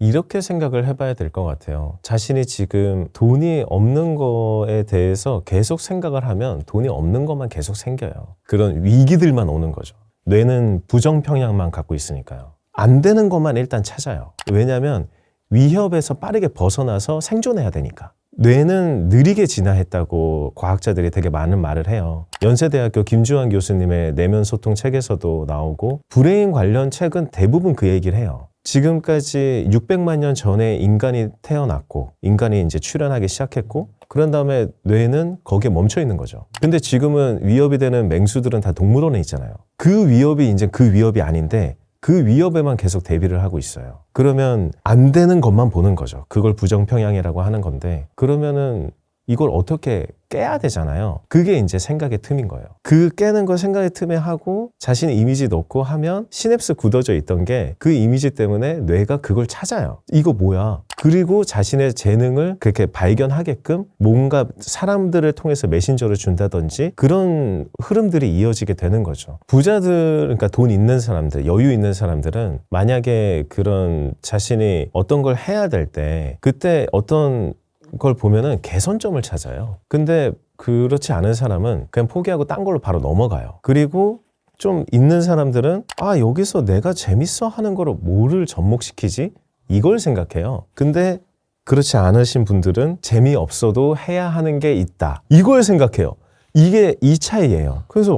이렇게 생각을 해봐야 될 것 같아요. 자신이 지금 돈이 없는 거에 대해서 계속 생각을 하면 돈이 없는 것만 계속 생겨요. 그런 위기들만 오는 거죠. 뇌는 부정평양만 갖고 있으니까요. 안 되는 것만 일단 찾아요. 왜냐하면 위협에서 빠르게 벗어나서 생존해야 되니까. 뇌는 느리게 진화했다고 과학자들이 되게 많은 말을 해요. 연세대학교 김주환 교수님의 내면 소통 책에서도 나오고 브레인 관련 책은 대부분 그 얘기를 해요. 지금까지 600만 년 전에 인간이 태어났고 인간이 이제 출현하기 시작했고 그런 다음에 뇌는 거기에 멈춰 있는 거죠. 근데 지금은 위협이 되는 맹수들은 다 동물원에 있잖아요. 그 위협이 이제 그 위협이 아닌데 그 위협에만 계속 대비를 하고 있어요. 그러면 안 되는 것만 보는 거죠. 그걸 부정평양이라고 하는 건데 그러면은 이걸 어떻게 깨야 되잖아요. 그게 이제 생각의 틈인 거예요. 그 깨는 걸 생각의 틈에 하고 자신의 이미지 넣고 하면 시냅스 굳어져 있던 게 그 이미지 때문에 뇌가 그걸 찾아요. 이거 뭐야? 그리고 자신의 재능을 그렇게 발견하게끔 뭔가 사람들을 통해서 메신저를 준다든지 그런 흐름들이 이어지게 되는 거죠. 부자들, 그러니까 돈 있는 사람들, 여유 있는 사람들은 만약에 그런 자신이 어떤 걸 해야 될 때 그때 어떤 걸 보면은 개선점을 찾아요. 근데 그렇지 않은 사람은 그냥 포기하고 딴 걸로 바로 넘어가요. 그리고 좀 있는 사람들은 여기서 내가 재밌어 하는 거를 뭐를 접목시키지? 이걸 생각해요. 근데 그렇지 않으신 분들은 재미없어도 해야 하는 게 있다. 이걸 생각해요. 이게 이 차이예요. 그래서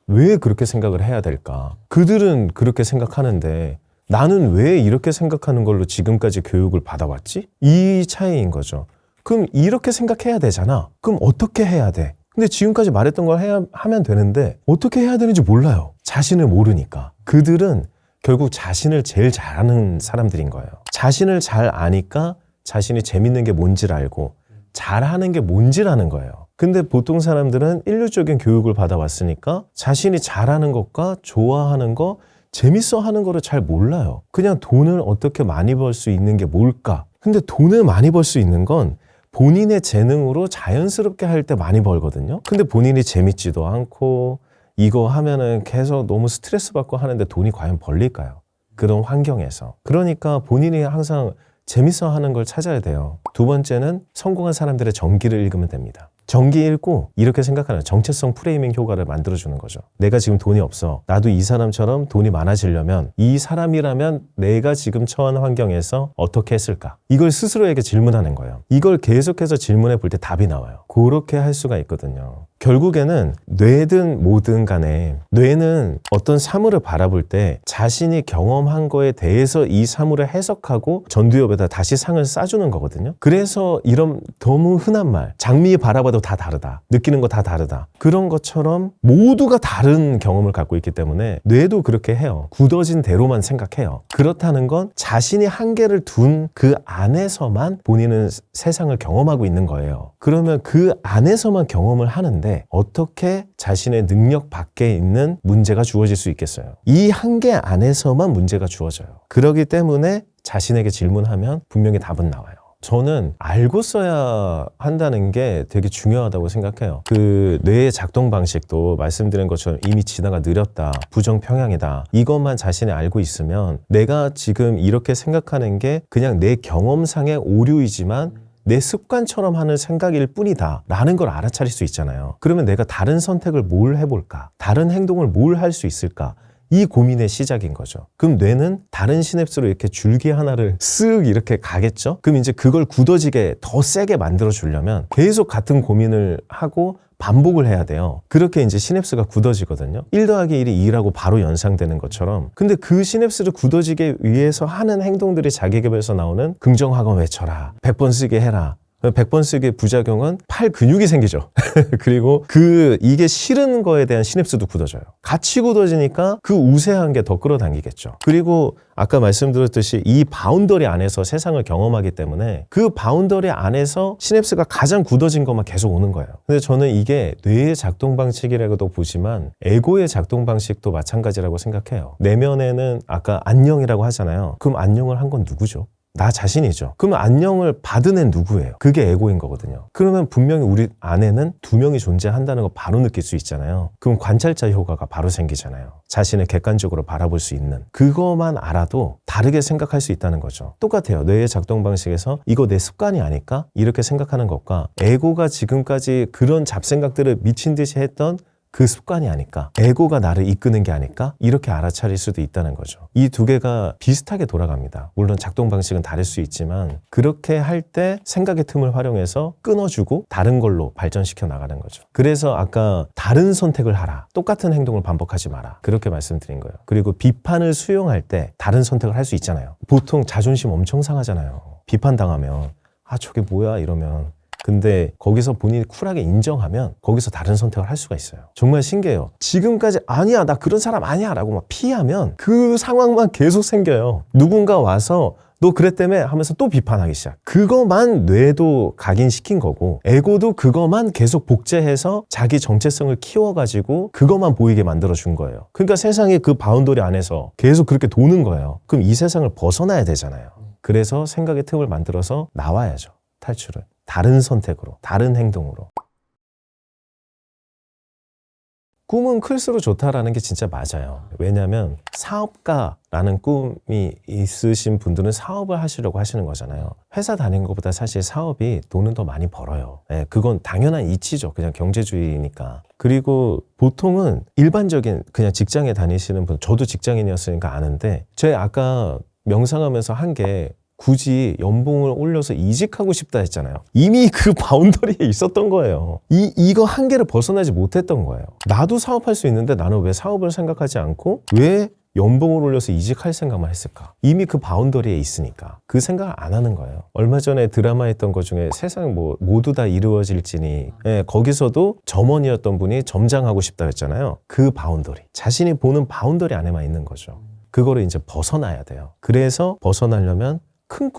왜 그렇게 생각을 해야 될까? 그들은 그렇게 생각하는데 나는 왜 이렇게 생각하는 걸로 지금까지 교육을 받아왔지? 이 차이인 거죠. 그럼 이렇게 생각해야 되잖아. 그럼 어떻게 해야 돼? 근데 지금까지 말했던 걸 하면 되는데 어떻게 해야 되는지 몰라요. 자신을 모르니까. 그들은 결국 자신을 제일 잘 아는 사람들인 거예요. 자신을 잘 아니까 자신이 재밌는 게 뭔지를 알고 잘하는 게 뭔지를 아는 거예요. 근데 보통 사람들은 인류적인 교육을 받아왔으니까 자신이 잘하는 것과 좋아하는 거, 재밌어 하는 거를 잘 몰라요. 그냥 돈을 어떻게 많이 벌 수 있는 게 뭘까? 근데 돈을 많이 벌 수 있는 건 본인의 재능으로 자연스럽게 할 때 많이 벌거든요. 근데 본인이 재밌지도 않고 이거 하면은 계속 너무 스트레스 받고 하는데 돈이 과연 벌릴까요? 그런 환경에서. 그러니까 본인이 항상 재밌어 하는 걸 찾아야 돼요. 두 번째는 성공한 사람들의 전기를 읽으면 됩니다. 전기 읽고 이렇게 생각하는 정체성 프레이밍 효과를 만들어주는 거죠. 내가 지금 돈이 없어. 나도 이 사람처럼 돈이 많아지려면 이 사람이라면 내가 지금 처한 환경에서 어떻게 했을까? 이걸 스스로에게 질문하는 거예요. 이걸 계속해서 질문해 볼 때 답이 나와요. 그렇게 할 수가 있거든요. 결국에는 뇌든 뭐든 간에 뇌는 어떤 사물을 바라볼 때 자신이 경험한 거에 대해서 이 사물을 해석하고 전두엽에다 다시 상을 싸주는 거거든요. 그래서 이런 너무 흔한 말, 장미 바라봐도 다 다르다, 느끼는 거 다 다르다, 그런 것처럼 모두가 다른 경험을 갖고 있기 때문에 뇌도 그렇게 해요. 굳어진 대로만 생각해요. 그렇다는 건 자신이 한계를 둔 그 안에서만 본인은 세상을 경험하고 있는 거예요. 그러면 그 안에서만 경험을 하는데 어떻게 자신의 능력 밖에 있는 문제가 주어질 수 있겠어요? 이 한계 안에서만 문제가 주어져요. 그렇기 때문에 자신에게 질문하면 분명히 답은 나와요. 저는 알고 써야 한다는 게 되게 중요하다고 생각해요. 그 뇌의 작동 방식도 말씀드린 것처럼 이미 진화가 느렸다, 부정평양이다, 이것만 자신이 알고 있으면 내가 지금 이렇게 생각하는 게 그냥 내 경험상의 오류이지만 내 습관처럼 하는 생각일 뿐이다 라는 걸 알아차릴 수 있잖아요. 그러면 내가 다른 선택을 뭘 해볼까? 다른 행동을 뭘 할 수 있을까? 이 고민의 시작인 거죠. 그럼 뇌는 다른 시냅스로 이렇게 줄기 하나를 쓱 이렇게 가겠죠? 그럼 이제 그걸 굳어지게 더 세게 만들어 주려면 계속 같은 고민을 하고 반복을 해야 돼요. 그렇게 이제 시냅스가 굳어지거든요. 1 더하기 1이 2라고 바로 연상되는 것처럼. 근데 그 시냅스를 굳어지게 위해서 하는 행동들이 자기계발에서 나오는 긍정학원 외쳐라, 100번 쓰게 해라. 100번 쓰기의 부작용은 팔 근육이 생기죠. 그리고 이게 싫은 거에 대한 시냅스도 굳어져요. 같이 굳어지니까 그 우세한 게 더 끌어당기겠죠. 그리고 아까 말씀드렸듯이 이 바운더리 안에서 세상을 경험하기 때문에 그 바운더리 안에서 시냅스가 가장 굳어진 것만 계속 오는 거예요. 근데 저는 이게 뇌의 작동 방식이라고도 보지만 에고의 작동 방식도 마찬가지라고 생각해요. 내면에는 아까 안녕이라고 하잖아요. 그럼 안녕을 한 건 누구죠? 나 자신이죠. 그러면 안녕을 받은 애는 누구예요? 그게 에고인 거거든요. 그러면 분명히 우리 안에는 2명이 존재한다는 거 바로 느낄 수 있잖아요. 그럼 관찰자 효과가 바로 생기잖아요. 자신을 객관적으로 바라볼 수 있는. 그거만 알아도 다 다르게 생각할 수 있다는 거죠. 똑같아요. 뇌의 작동 방식에서 이거 내 습관이 아닐까? 이렇게 생각하는 것과 에고가 지금까지 그런 잡생각들을 미친 듯이 했던 그 습관이 아닐까? 에고가 나를 이끄는 게 아닐까? 이렇게 알아차릴 수도 있다는 거죠. 이 두 개가 비슷하게 돌아갑니다. 물론 작동 방식은 다를 수 있지만 그렇게 할 때 생각의 틈을 활용해서 끊어주고 다른 걸로 발전시켜 나가는 거죠. 그래서 아까 다른 선택을 하라. 똑같은 행동을 반복하지 마라. 그렇게 말씀드린 거예요. 그리고 비판을 수용할 때 다른 선택을 할 수 있잖아요. 보통 자존심 엄청 상하잖아요. 비판당하면 저게 뭐야 이러면 근데 거기서 본인이 쿨하게 인정하면 거기서 다른 선택을 할 수가 있어요. 정말 신기해요. 지금까지 아니야 나 그런 사람 아니야 라고 막 피하면 그 상황만 계속 생겨요. 누군가 와서 너 그랬다며 하면서 또 비판하기 시작. 그거만 뇌도 각인시킨 거고 에고도 그거만 계속 복제해서 자기 정체성을 키워가지고 그거만 보이게 만들어준 거예요. 그러니까 세상이 그 바운더리 안에서 계속 그렇게 도는 거예요. 그럼 이 세상을 벗어나야 되잖아요. 그래서 생각의 틈을 만들어서 나와야죠. 탈출을. 다른 선택으로, 다른 행동으로. 꿈은 클수록 좋다라는 게 진짜 맞아요. 왜냐하면 사업가라는 꿈이 있으신 분들은 사업을 하시려고 하시는 거잖아요. 회사 다니는 것보다 사실 사업이 돈은 더 많이 벌어요. 그건 당연한 이치죠. 그냥 경제주의니까. 그리고 보통은 일반적인 그냥 직장에 다니시는 분, 저도 직장인이었으니까 아는데 제 아까 명상하면서 한 게 굳이 연봉을 올려서 이직하고 싶다 했잖아요. 이미 그 바운더리에 있었던 거예요. 이거 한계를 벗어나지 못했던 거예요. 나도 사업할 수 있는데 나는 왜 사업을 생각하지 않고 왜 연봉을 올려서 이직할 생각만 했을까? 이미 그 바운더리에 있으니까 그 생각을 안 하는 거예요. 얼마 전에 드라마 했던 것 중에 세상 모두 다 이루어질지니 거기서도 점원이었던 분이 점장하고 싶다 했잖아요. 그 바운더리. 자신이 보는 바운더리 안에만 있는 거죠. 그거를 이제 벗어나야 돼요. 그래서 벗어나려면 큰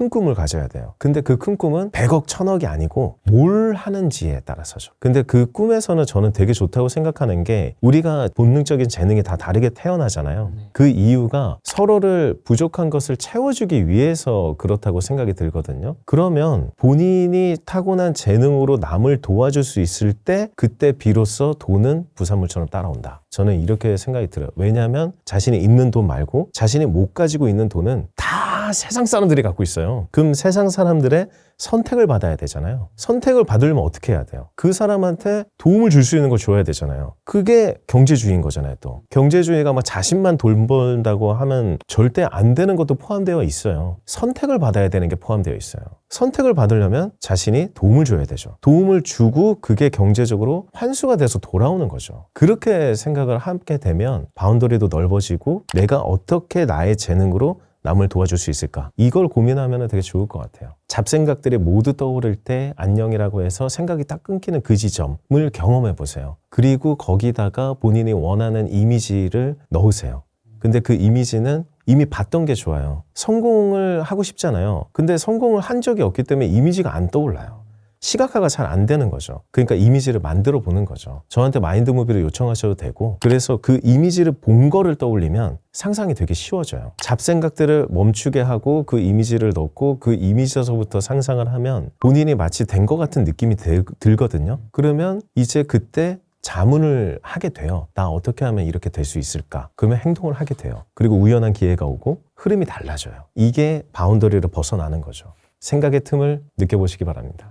꿈을 가져야 돼요. 근데 그 큰 꿈은 100억, 1000억이 아니고 뭘 하는지에 따라서죠. 근데 그 꿈에서는 저는 되게 좋다고 생각하는 게 우리가 본능적인 재능이 다 다르게 태어나잖아요. 그 이유가 서로를 부족한 것을 채워주기 위해서 그렇다고 생각이 들거든요. 그러면 본인이 타고난 재능으로 남을 도와줄 수 있을 때 그때 비로소 돈은 부산물처럼 따라온다. 저는 이렇게 생각이 들어요. 왜냐하면 자신이 있는 돈 말고 자신이 못 가지고 있는 돈은 다 세상 사람들이 갖고 있어요. 그럼 세상 사람들의 선택을 받아야 되잖아요. 선택을 받으려면 어떻게 해야 돼요? 그 사람한테 도움을 줄 수 있는 걸 줘야 되잖아요. 그게 경제주의인 거잖아요. 또 경제주의가 막 자신만 돈 벌다고 하면 절대 안 되는 것도 포함되어 있어요. 선택을 받아야 되는 게 포함되어 있어요. 선택을 받으려면 자신이 도움을 줘야 되죠. 도움을 주고 그게 경제적으로 환수가 돼서 돌아오는 거죠. 그렇게 생각을 하게 되면 바운더리도 넓어지고 내가 어떻게 나의 재능으로 남을 도와줄 수 있을까? 이걸 고민하면 되게 좋을 것 같아요. 잡생각들이 모두 떠오를 때 안녕이라고 해서 생각이 딱 끊기는 그 지점을 경험해 보세요. 그리고 거기다가 본인이 원하는 이미지를 넣으세요. 근데 그 이미지는 이미 봤던 게 좋아요. 성공을 하고 싶잖아요. 근데 성공을 한 적이 없기 때문에 이미지가 안 떠올라요. 시각화가 잘 안 되는 거죠. 그러니까 이미지를 만들어 보는 거죠. 저한테 마인드 무비를 요청하셔도 되고 그래서 그 이미지를 본 거를 떠올리면 상상이 되게 쉬워져요. 잡생각들을 멈추게 하고 그 이미지를 넣고 그 이미지에서부터 상상을 하면 본인이 마치 된 것 같은 느낌이 들거든요. 그러면 이제 그때 자문을 하게 돼요. 나 어떻게 하면 이렇게 될 수 있을까? 그러면 행동을 하게 돼요. 그리고 우연한 기회가 오고 흐름이 달라져요. 이게 바운더리를 벗어나는 거죠. 생각의 틈을 느껴보시기 바랍니다.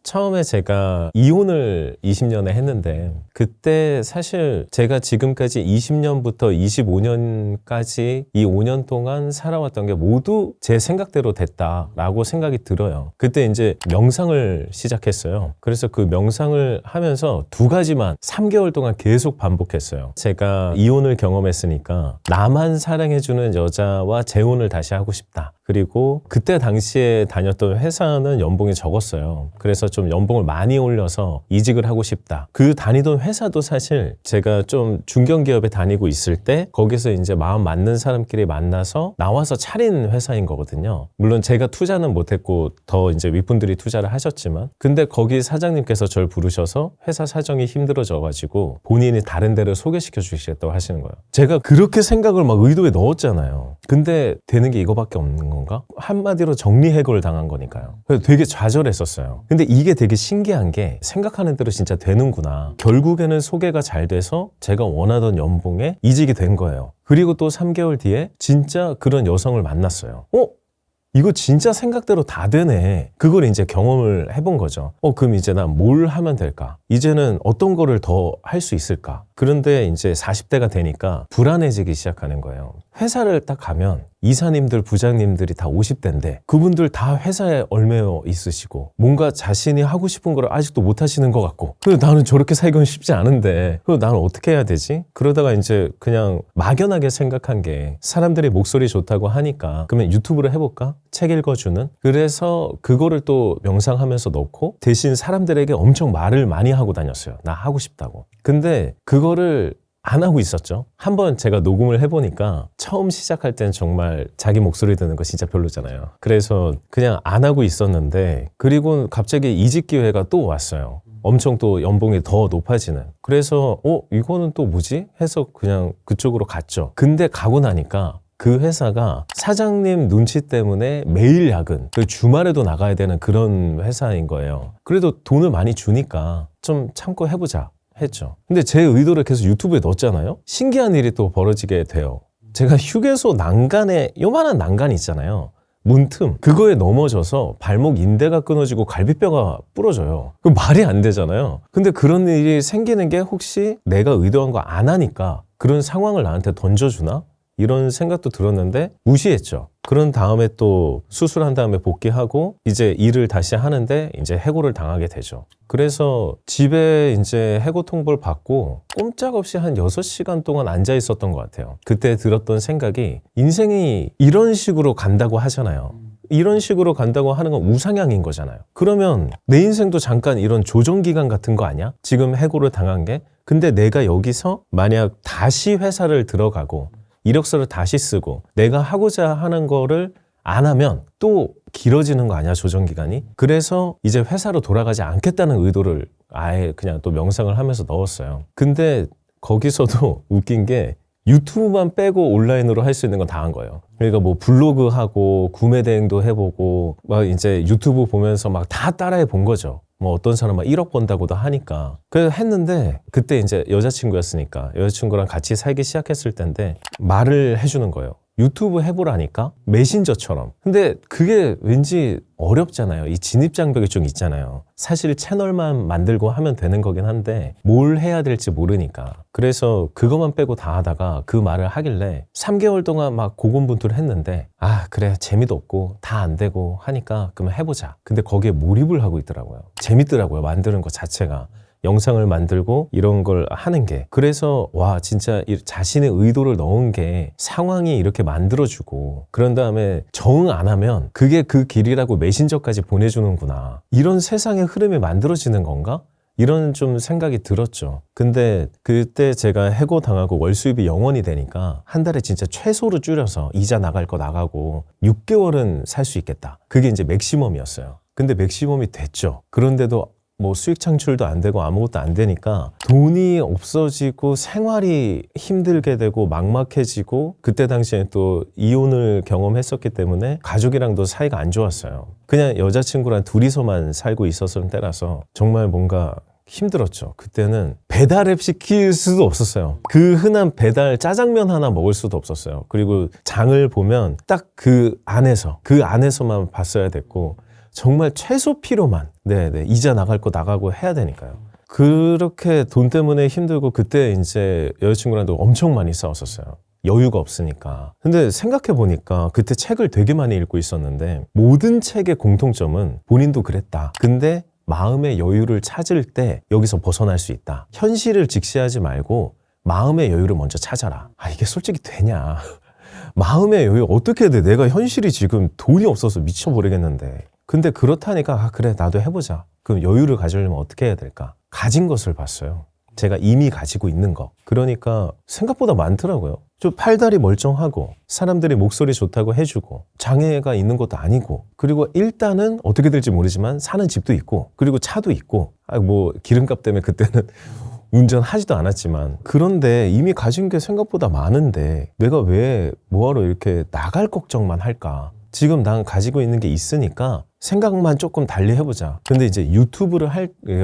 처음에 제가 이혼을 20년에 했는데 그때 사실 제가 지금까지 20년부터 25년까지 이 5년 동안 살아왔던 게 모두 제 생각대로 됐다라고 생각이 들어요. 그때 이제 명상을 시작했어요. 그래서 그 명상을 하면서 두 가지만 3개월 동안 계속 반복했어요. 제가 이혼을 경험했으니까 나만 사랑해주는 여자와 재혼을 다시 하고 싶다. 그리고 그때 당시에 다녔던 회사는 연봉이 적었어요. 그래서 좀 연봉을 많이 올려서 이직을 하고 싶다. 그 다니던 회사도 사실 제가 좀 중견기업에 다니고 있을 때 거기서 이제 마음 맞는 사람끼리 만나서 나와서 차린 회사인 거거든요. 물론 제가 투자는 못했고 더 이제 윗분들이 투자를 하셨지만 근데 거기 사장님께서 저를 부르셔서 회사 사정이 힘들어져가지고 본인이 다른 데를 소개시켜 주시겠다고 하시는 거예요. 제가 그렇게 생각을 막 의도에 넣었잖아요. 근데 되는 게 이거밖에 없는 건가? 한마디로 정리해고를 당한 거니까요. 그래서 되게 좌절했었어요. 근데 이게 되게 신기한 게 생각하는 대로 진짜 되는구나. 결국에는 소개가 잘 돼서 제가 원하던 연봉에 이직이 된 거예요. 그리고 또 3개월 뒤에 진짜 그런 여성을 만났어요. 이거 진짜 생각대로 다 되네. 그걸 이제 경험을 해본 거죠. 그럼 이제 난 뭘 하면 될까? 이제는 어떤 거를 더 할 수 있을까? 그런데 이제 40대가 되니까 불안해지기 시작하는 거예요. 회사를 딱 가면 이사님들, 부장님들이 다 50대인데 그분들 다 회사에 얽매여 있으시고 뭔가 자신이 하고 싶은 걸 아직도 못 하시는 것 같고 근데 나는 저렇게 살기는 쉽지 않은데 그럼 나는 어떻게 해야 되지? 그러다가 이제 그냥 막연하게 생각한 게 사람들이 목소리 좋다고 하니까 그러면 유튜브를 해볼까? 책 읽어주는? 그래서 그거를 또 명상하면서 넣고 대신 사람들에게 엄청 말을 많이 하고 다녔어요. 나 하고 싶다고. 근데 그거를 안 하고 있었죠. 한번 제가 녹음을 해보니까 처음 시작할 땐 정말 자기 목소리 듣는 거 진짜 별로잖아요. 그래서 그냥 안 하고 있었는데 그리고 갑자기 이직 기회가 또 왔어요. 엄청 또 연봉이 더 높아지는. 그래서 이거는 또 뭐지? 해서 그냥 그쪽으로 갔죠. 근데 가고 나니까 그 회사가 사장님 눈치 때문에 매일 야근, 주말에도 나가야 되는 그런 회사인 거예요. 그래도 돈을 많이 주니까 좀 참고 해보자 했죠. 근데 제 의도를 계속 유튜브에 넣었잖아요. 신기한 일이 또 벌어지게 돼요. 제가 휴게소 난간에 요만한 난간 있잖아요. 문틈 그거에 넘어져서 발목 인대가 끊어지고 갈비뼈가 부러져요. 그 말이 안 되잖아요. 근데 그런 일이 생기는 게 혹시 내가 의도한 거 안 하니까 그런 상황을 나한테 던져주나? 이런 생각도 들었는데 무시했죠. 그런 다음에 또 수술한 다음에 복귀하고 이제 일을 다시 하는데 이제 해고를 당하게 되죠. 그래서 집에 이제 해고 통보를 받고 꼼짝없이 한 6시간 동안 앉아 있었던 것 같아요. 그때 들었던 생각이 인생이 이런 식으로 간다고 하잖아요. 이런 식으로 간다고 하는 건 우상향인 거잖아요. 그러면 내 인생도 잠깐 이런 조정기간 같은 거 아니야? 지금 해고를 당한 게? 근데 내가 여기서 만약 다시 회사를 들어가고 이력서를 다시 쓰고 내가 하고자 하는 거를 안 하면 또 길어지는 거 아니야, 조정기간이? 그래서 이제 회사로 돌아가지 않겠다는 의도를 아예 그냥 또 명상을 하면서 넣었어요. 근데 거기서도 웃긴 게 유튜브만 빼고 온라인으로 할 수 있는 건 다 한 거예요. 그러니까 뭐 블로그 하고 구매 대행도 해보고 막 이제 유튜브 보면서 막 다 따라해 본 거죠. 뭐 어떤 사람은 1억 번다고도 하니까. 그래서 했는데 그때 이제 여자친구였으니까 여자친구랑 같이 살기 시작했을 때인데 말을 해주는 거예요. 유튜브 해보라니까 메신저처럼. 근데 그게 왠지 어렵잖아요. 이 진입장벽이 좀 있잖아요. 사실 채널만 만들고 하면 되는 거긴 한데 뭘 해야 될지 모르니까. 그래서 그것만 빼고 다 하다가 그 말을 하길래 3개월 동안 막 고군분투를 했는데 그래 재미도 없고 다 안 되고 하니까 그러면 해보자. 근데 거기에 몰입을 하고 있더라고요. 재밌더라고요. 만드는 것 자체가. 영상을 만들고 이런 걸 하는 게. 그래서 와 진짜 자신의 의도를 넣은 게 상황이 이렇게 만들어주고 그런 다음에 정 안 하면 그게 그 길이라고 메신저까지 보내주는구나. 이런 세상의 흐름이 만들어지는 건가? 이런 좀 생각이 들었죠. 근데 그때 제가 해고 당하고 월 수입이 0원이 되니까 한 달에 진짜 최소로 줄여서 이자 나갈 거 나가고 6개월은 살 수 있겠다. 그게 이제 맥시멈이었어요. 근데 맥시멈이 됐죠. 그런데도 뭐 수익 창출도 안 되고 아무것도 안 되니까 돈이 없어지고 생활이 힘들게 되고 막막해지고 그때 당시에 또 이혼을 경험했었기 때문에 가족이랑도 사이가 안 좋았어요. 그냥 여자친구랑 둘이서만 살고 있었던 때라서 정말 뭔가 힘들었죠. 그때는 배달앱 시킬 수도 없었어요. 그 흔한 배달 짜장면 하나 먹을 수도 없었어요. 그리고 장을 보면 딱 그 안에서만 봤어야 됐고 정말 최소 필요만 이자 나갈 거 나가고 해야 되니까요. 그렇게 돈 때문에 힘들고 그때 이제 여자친구랑도 엄청 많이 싸웠었어요. 여유가 없으니까. 근데 생각해보니까 그때 책을 되게 많이 읽고 있었는데 모든 책의 공통점은 본인도 그랬다. 근데 마음의 여유를 찾을 때 여기서 벗어날 수 있다. 현실을 직시하지 말고 마음의 여유를 먼저 찾아라. 이게 솔직히 되냐. 마음의 여유 어떻게 해야 돼? 내가 현실이 지금 돈이 없어서 미쳐버리겠는데. 근데 그렇다니까 그래 나도 해보자. 그럼 여유를 가지려면 어떻게 해야 될까? 가진 것을 봤어요. 제가 이미 가지고 있는 거. 그러니까 생각보다 많더라고요. 좀 팔다리 멀쩡하고 사람들이 목소리 좋다고 해주고 장애가 있는 것도 아니고 그리고 일단은 어떻게 될지 모르지만 사는 집도 있고 그리고 차도 있고 뭐 기름값 때문에 그때는 운전하지도 않았지만 그런데 이미 가진 게 생각보다 많은데 내가 왜 뭐하러 이렇게 나갈 걱정만 할까? 지금 난 가지고 있는 게 있으니까 생각만 조금 달리 해보자. 근데 이제 유튜브를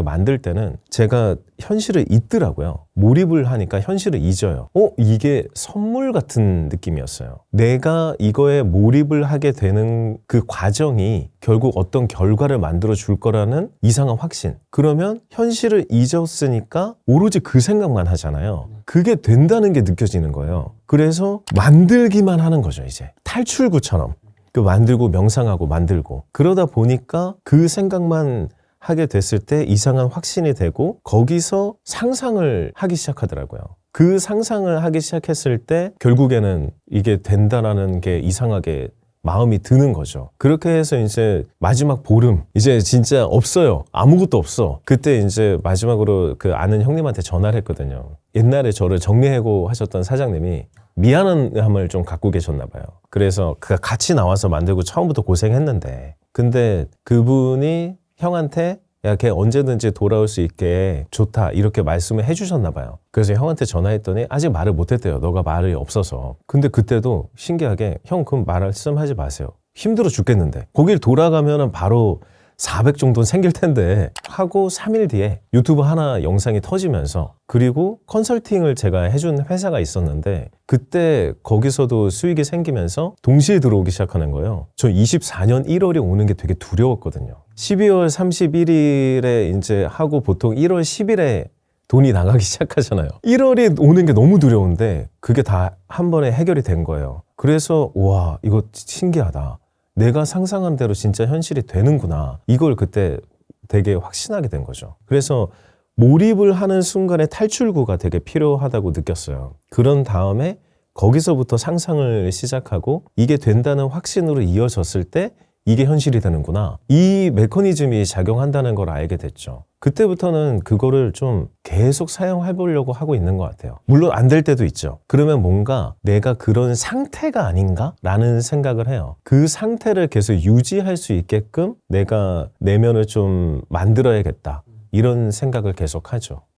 만들 때는 제가 현실을 잊더라고요. 몰입을 하니까 현실을 잊어요. 이게 선물 같은 느낌이었어요. 내가 이거에 몰입을 하게 되는 그 과정이 결국 어떤 결과를 만들어 줄 거라는 이상한 확신. 그러면 현실을 잊었으니까 오로지 그 생각만 하잖아요. 그게 된다는 게 느껴지는 거예요. 그래서 만들기만 하는 거죠, 이제. 탈출구처럼. 그 만들고 명상하고 만들고 그러다 보니까 그 생각만 하게 됐을 때 이상한 확신이 되고 거기서 상상을 하기 시작하더라고요. 그 상상을 하기 시작했을 때 결국에는 이게 된다라는 게 이상하게 마음이 드는 거죠. 그렇게 해서 이제 마지막 보름 이제 진짜 없어요. 아무것도 없어. 그때 이제 마지막으로 그 아는 형님한테 전화를 했거든요. 옛날에 저를 정리해고 하셨던 사장님이 미안함을 좀 갖고 계셨나 봐요. 그래서 그 같이 나와서 만들고 처음부터 고생했는데 근데 그분이 형한테 야, 걔 언제든지 돌아올 수 있게 좋다 이렇게 말씀을 해주셨나 봐요. 그래서 형한테 전화했더니 아직 말을 못했대요. 너가 말이 없어서. 근데 그때도 신기하게 형 그럼 말씀하지 마세요. 힘들어 죽겠는데 거길 돌아가면은 바로 400 정도는 생길 텐데 하고 3일 뒤에 유튜브 하나 영상이 터지면서 그리고 컨설팅을 제가 해준 회사가 있었는데 그때 거기서도 수익이 생기면서 동시에 들어오기 시작하는 거예요. 저 24년 1월이 오는 게 되게 두려웠거든요. 12월 31일에 이제 하고 보통 1월 10일에 돈이 나가기 시작하잖아요. 1월이 오는 게 너무 두려운데 그게 다 한 번에 해결이 된 거예요. 그래서 와 이거 신기하다. 내가 상상한 대로 진짜 현실이 되는구나. 이걸 그때 되게 확신하게 된 거죠. 그래서 몰입을 하는 순간에 탈출구가 되게 필요하다고 느꼈어요. 그런 다음에 거기서부터 상상을 시작하고 이게 된다는 확신으로 이어졌을 때 이게 현실이 되는구나. 이 메커니즘이 작용한다는 걸 알게 됐죠. 그때부터는 그거를 좀 계속 사용해 보려고 하고 있는 것 같아요. 물론 안 될 때도 있죠. 그러면 뭔가 내가 그런 상태가 아닌가? 라는 생각을 해요. 그 상태를 계속 유지할 수 있게끔 내가 내면을 좀 만들어야겠다. 이런 생각을 계속 하죠.